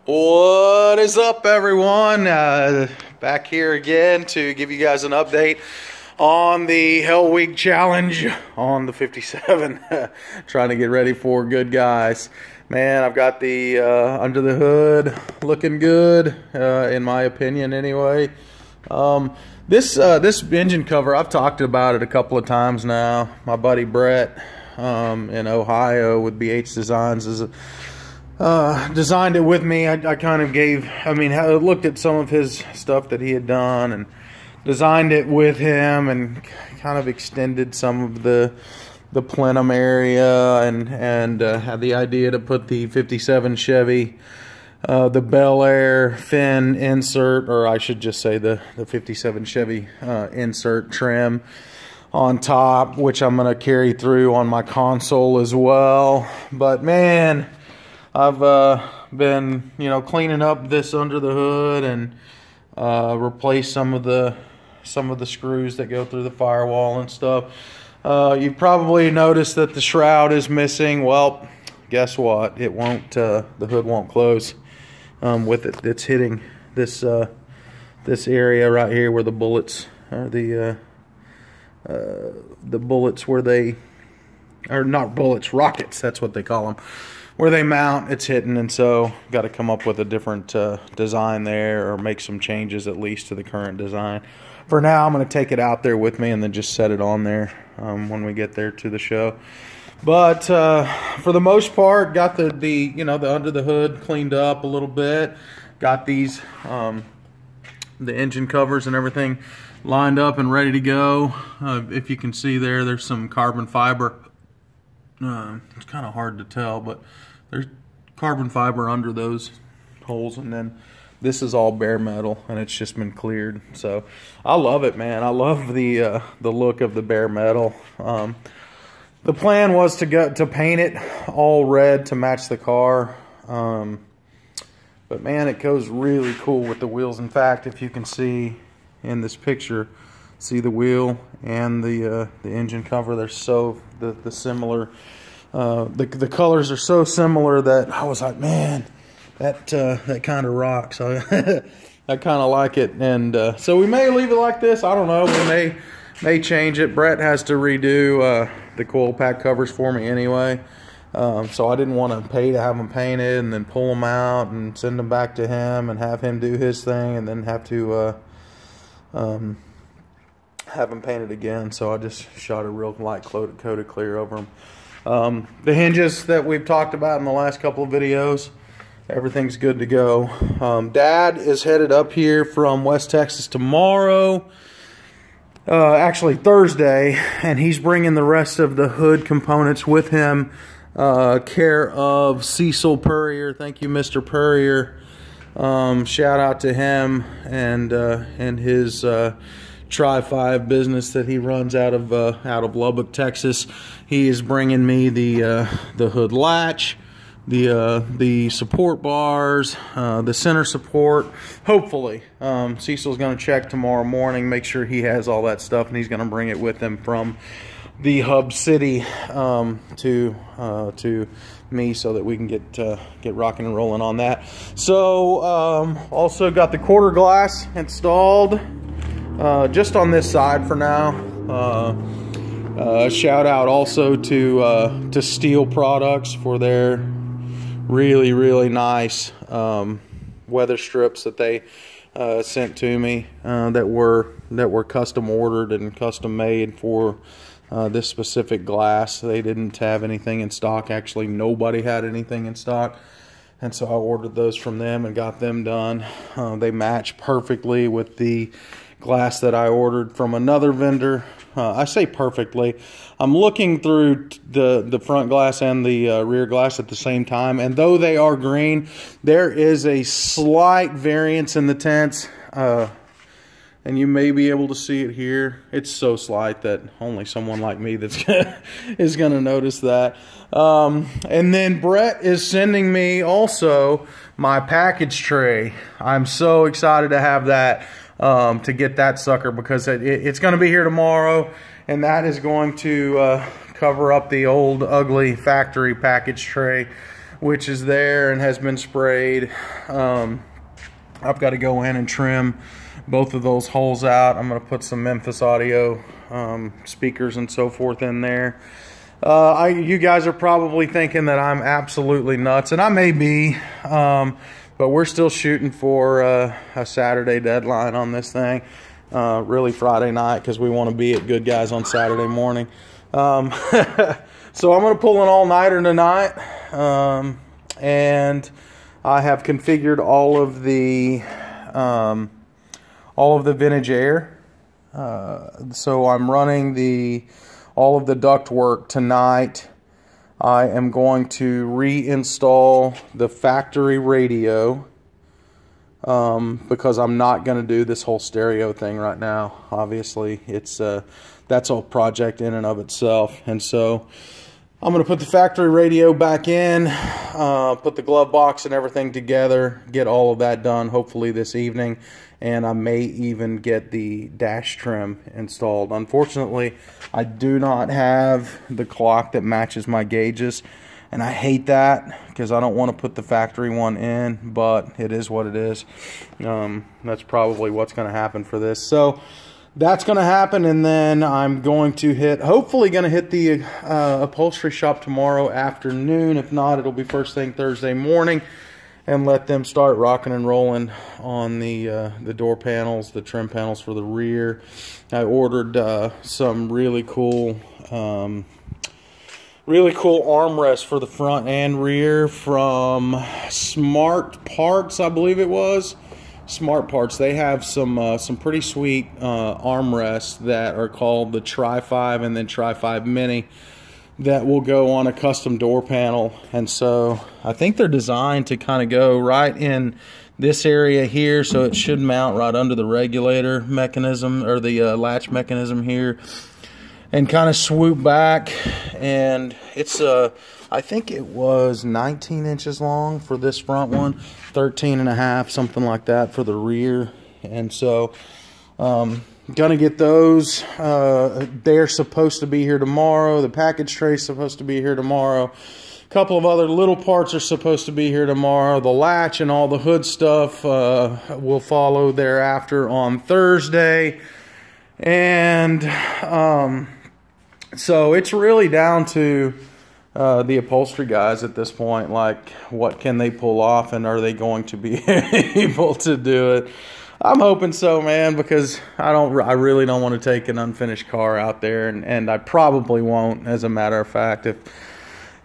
What is up, everyone? Back here again to give you guys an update on the Hell Week challenge on the 57. Trying to get ready for Goodguys. Man, I've got the under the hood looking good, in my opinion anyway. This engine cover, I've talked about it a couple of times now. My buddy Brett in Ohio with BH Designs is designed it with me. I kind of I looked at some of his stuff that he had done and designed it with him, and kind of extended some of the plenum area, and had the idea to put the 57 Chevy, the Bel Air fin insert, or I should just say the 57 Chevy insert trim on top, which I'm going to carry through on my console as well. But man, I've been, cleaning up this under the hood and replaced some of the screws that go through the firewall and stuff. You probably noticed that the shroud is missing. Well, guess what? It won't. The hood won't close with it. It's hitting this this area right here where the bullets are. The bullets where they are not bullets, rockets. That's what they call them. Where they mount, it's hitting, and so got to come up with a different design there, or make some changes at least to the current design. For now, I'm going to take it out there with me and then just set it on there when we get there to the show. But for the most part, got the under the hood cleaned up a little bit. Got these the engine covers and everything lined up and ready to go. If you can see there's some carbon fiber. It's kind of hard to tell, but there's carbon fiber under those holes, and then this is all bare metal, and it's just been cleared. So I love it, man. I love the look of the bare metal. The plan was to paint it all red to match the car, but man, it goes really cool with the wheels. In fact, if you can see in this picture, see the wheel and the engine cover, they're so the similar. The colors are so similar that I was like, man, that kind of rocks. I kind of like it, and so we may leave it like this. I don't know. We may change it. Brett has to redo the coil pack covers for me anyway, so I didn't want to pay to have them painted and then pull them out and send them back to him and have him do his thing and then have to have them painted again. So I just shot a real light coat of clear over them. The hinges that we've talked about in the last couple of videos, everything's good to go. Dad is headed up here from West Texas tomorrow, actually Thursday, and he's bringing the rest of the hood components with him, care of Cecil Purrier. Thank you, Mr. Purrier. Shout out to him and his trifive business that he runs out of Lubbock, Texas. He is bringing me the hood latch, the support bars, the center support. Hopefully, Cecil's going to check tomorrow morning, make sure he has all that stuff, and he's going to bring it with him from the hub city to me, so that we can get rocking and rolling on that. So also got the quarter glass installed. Just on this side for now. Shout out also to Steel Products for their really nice weather strips that they sent to me, that were custom ordered and custom made for this specific glass. They didn't have anything in stock. Actually, nobody had anything in stock, and so I ordered those from them and got them done. They match perfectly with the glass that I ordered from another vendor. I say perfectly. I'm looking through the front glass and the rear glass at the same time, and though they are green, there is a slight variance in the tints, and you may be able to see it here. It's so slight that only someone like me is gonna notice that. And then Brett is sending me also my package tray. I'm so excited to have that. To get that sucker, because it's going to be here tomorrow, and that is going to cover up the old ugly factory package tray which is there and has been sprayed. I've got to go in and trim both of those holes out. I'm going to put some Memphis Audio speakers and so forth in there. You guys are probably thinking that I'm absolutely nuts, and I may be, but we're still shooting for a Saturday deadline on this thing. Really Friday night, because we want to be at Goodguys on Saturday morning. So I'm going to pull an all-nighter tonight, and I have configured all of the vintage air. So I'm running all of the duct work tonight. I am going to reinstall the factory radio, because I'm not going to do this whole stereo thing right now. Obviously, that's a project in and of itself, and so I'm going to put the factory radio back in, put the glove box and everything together, get all of that done hopefully this evening, and I may even get the dash trim installed. Unfortunately, I do not have the clock that matches my gauges, and I hate that because I don't want to put the factory one in, but it is what it is. That's probably what's going to happen for this. So that's going to happen, and then I'm going to hopefully going to hit the upholstery shop tomorrow afternoon. If not, it'll be first thing Thursday morning, and let them start rocking and rolling on the door panels, the trim panels for the rear. I ordered some really cool armrests for the front and rear from Smart Parts, I believe it was. Smart Parts. They have some pretty sweet armrests that are called the Tri-5 and then Tri-5 Mini that will go on a custom door panel. And so I think they're designed to kind of go right in this area here, so it should mount right under the regulator mechanism, or the latch mechanism here, and kind of swoop back. And it's I think it was 19 inches long for this front one, 13 and a half, something like that for the rear. And so gonna get those. They're supposed to be here tomorrow. The package tray's supposed to be here tomorrow. A couple of other little parts are supposed to be here tomorrow. The latch and all the hood stuff will follow thereafter on Thursday. And so it's really down to the upholstery guys at this point. Like, what can they pull off, and are they going to be able to do it? I'm hoping so, man, because I really don't want to take an unfinished car out there, and I probably won't, as a matter of fact.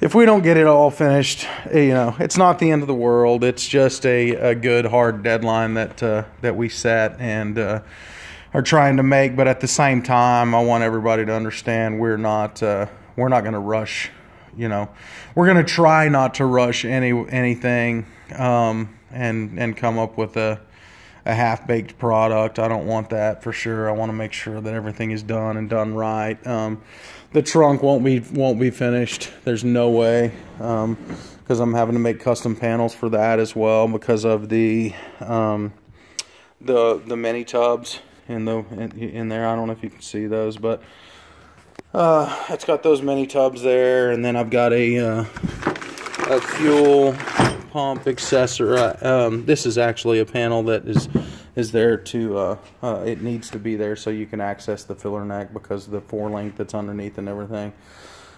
If we don't get it all finished, you know, it's not the end of the world. It's just a good hard deadline that we set and are trying to make. But at the same time, I want everybody to understand we're not going to rush. You know, we're going to try not to rush anything and come up with a half-baked product. I don't want that for sure. I want to make sure that everything is done and done right. The trunk won't be finished. There's no way, because I'm having to make custom panels for that as well, because of the mini tubs in there. I don't know if you can see those, but it's got those mini tubs there, and then I've got a fuel pump accessory. This is actually a panel that is there to it needs to be there so you can access the filler neck, because of the 4-link that's underneath and everything.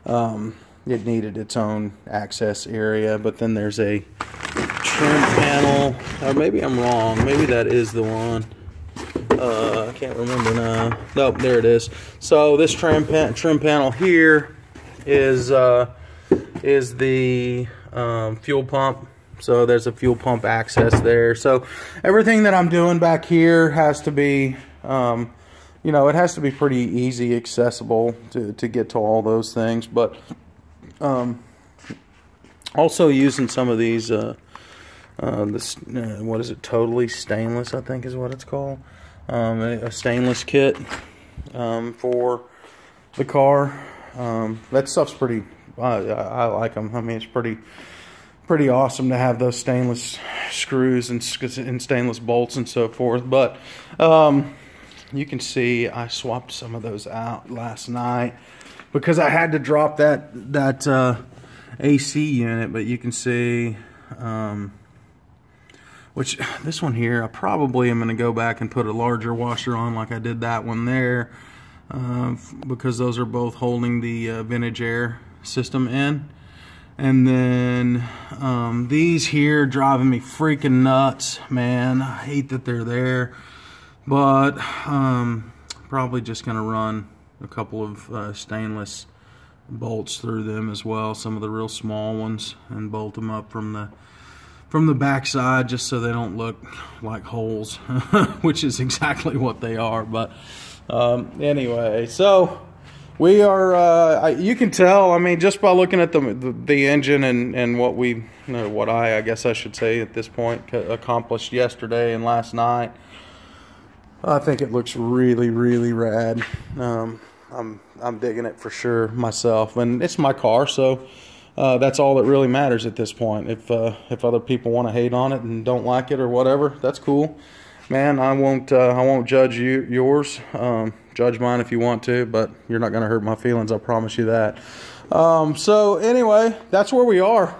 It needed its own access area. But then there's a trim panel, or maybe I'm wrong, maybe that is the one. I can't remember now. Nope, there it is. So this trim panel here is the fuel pump. So there's a fuel pump access there. So everything that I'm doing back here has to be, you know, it has to be pretty easy accessible to get to all those things. But also using some of these, what is it? Totally Stainless, I think is what it's called. A stainless kit for the car. That stuff's pretty. I like them. I mean, it's pretty awesome to have those stainless screws and stainless bolts and so forth. But you can see I swapped some of those out last night because I had to drop that AC unit, but you can see, which this one here, I probably am going to go back and put a larger washer on like I did that one there, because those are both holding the vintage air system in. And then these here driving me freaking nuts, man. I hate that they're there, but probably just gonna run a couple of stainless bolts through them as well, some of the real small ones, and bolt them up from the back side just so they don't look like holes, which is exactly what they are. But anyway, so we are, you can tell, I mean, just by looking at the engine and what we, what I guess I should say at this point, accomplished yesterday and last night. I think it looks really, really rad. I'm digging it for sure myself, and it's my car, so that's all that really matters at this point. If other people want to hate on it and don't like it or whatever, that's cool, man. I won't judge yours. Judge mine if you want to, but you're not going to hurt my feelings, I promise you that. So anyway, that's where we are.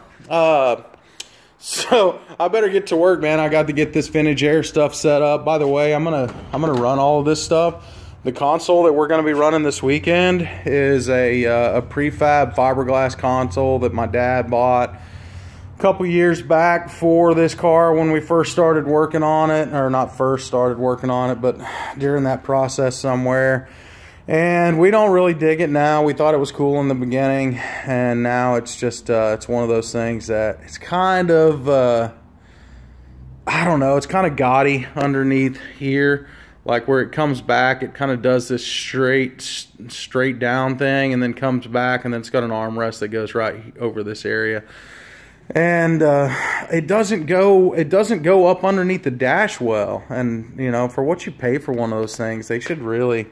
So I better get to work, man. I got to get this vintage air stuff set up. By the way, I'm gonna run all of this stuff. The console that we're gonna be running this weekend is a prefab fiberglass console that my dad bought a couple years back for this car when we first started working on it, or not first started working on it, but during that process somewhere. And we don't really dig it now. We thought it was cool in the beginning, and now it's just it's one of those things that it's kind of I don't know, it's kind of gaudy underneath here, like where it comes back, it kind of does this straight down thing and then comes back, and then it's got an armrest that goes right over this area. And it doesn't go up underneath the dash well. And you know, for what you pay for one of those things, they should really,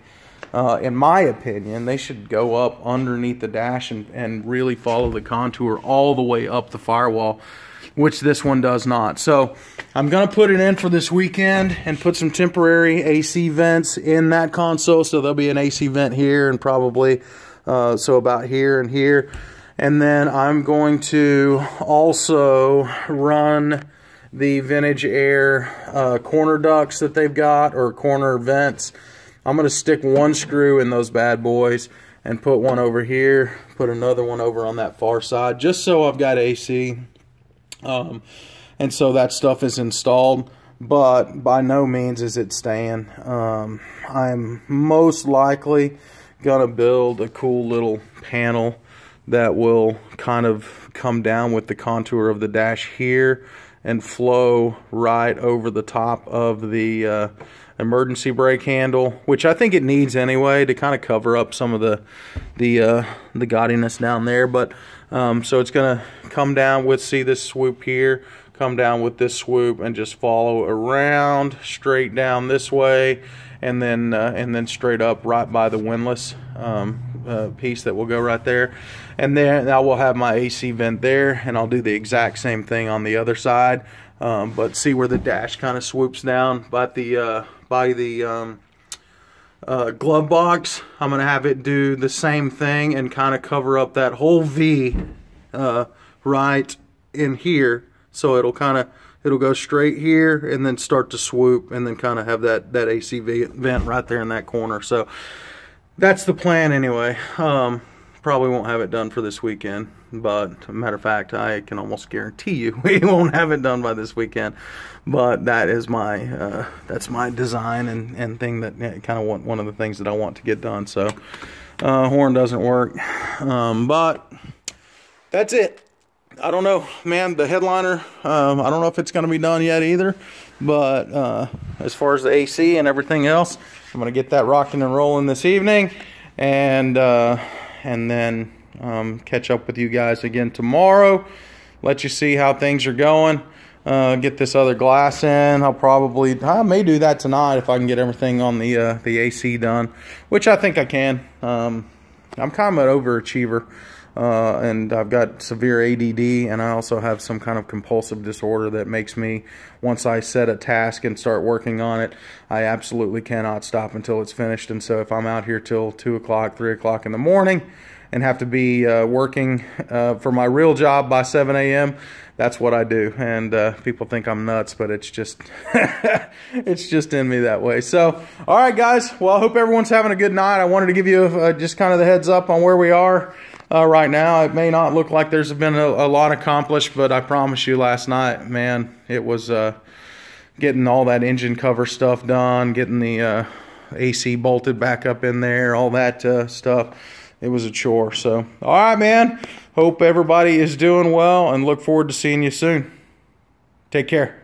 in my opinion, they should go up underneath the dash and really follow the contour all the way up the firewall, which this one does not. So I'm gonna put it in for this weekend and put some temporary AC vents in that console. So there'll be an AC vent here and probably so about here and here. And then I'm going to also run the vintage air corner ducts that they've got, or corner vents. I'm going to stick one screw in those bad boys and put one over here, put another one over on that far side, just so I've got AC. And so that stuff is installed, but by no means is it staying. I'm most likely going to build a cool little panel that will kind of come down with the contour of the dash here and flow right over the top of the emergency brake handle, which I think it needs anyway to kind of cover up some of the gaudiness down there. But so it's gonna come down with, see this swoop here, come down with this swoop and just follow around straight down this way, and then straight up right by the windlass piece that will go right there. And then I will have my AC vent there, and I'll do the exact same thing on the other side. But see where the dash kind of swoops down by the glove box, I'm gonna have it do the same thing and kind of cover up that whole V right in here. So it'll go straight here and then start to swoop, and then kind of have that AC vent right there in that corner. So that's the plan anyway. Probably won't have it done for this weekend, but matter of fact, I can almost guarantee you we won't have it done by this weekend. But that is my that's my design and thing that kind of one of the things that I want to get done. So horn doesn't work, but that's it. I don't know, man. The headliner, I don't know if it's going to be done yet either. But as far as the AC and everything else, I'm going to get that rocking and rolling this evening, and then catch up with you guys again tomorrow. Let you see how things are going. Get this other glass in. I may do that tonight if I can get everything on the AC done, which I think I can. I'm kind of an overachiever. And I've got severe ADD, and I also have some kind of compulsive disorder that makes me, once I set a task and start working on it, I absolutely cannot stop until it's finished. And so if I'm out here till 2 o'clock, 3 o'clock in the morning, and have to be working for my real job by 7 a.m., that's what I do. And people think I'm nuts, but it's just it's just in me that way. So, all right, guys. Well, I hope everyone's having a good night. I wanted to give you just kind of the heads up on where we are right now. It may not look like there's been a lot accomplished, but I promise you, last night, man, it was getting all that engine cover stuff done, getting the AC bolted back up in there, all that stuff. It was a chore. So, all right, man. Hope everybody is doing well and look forward to seeing you soon. Take care.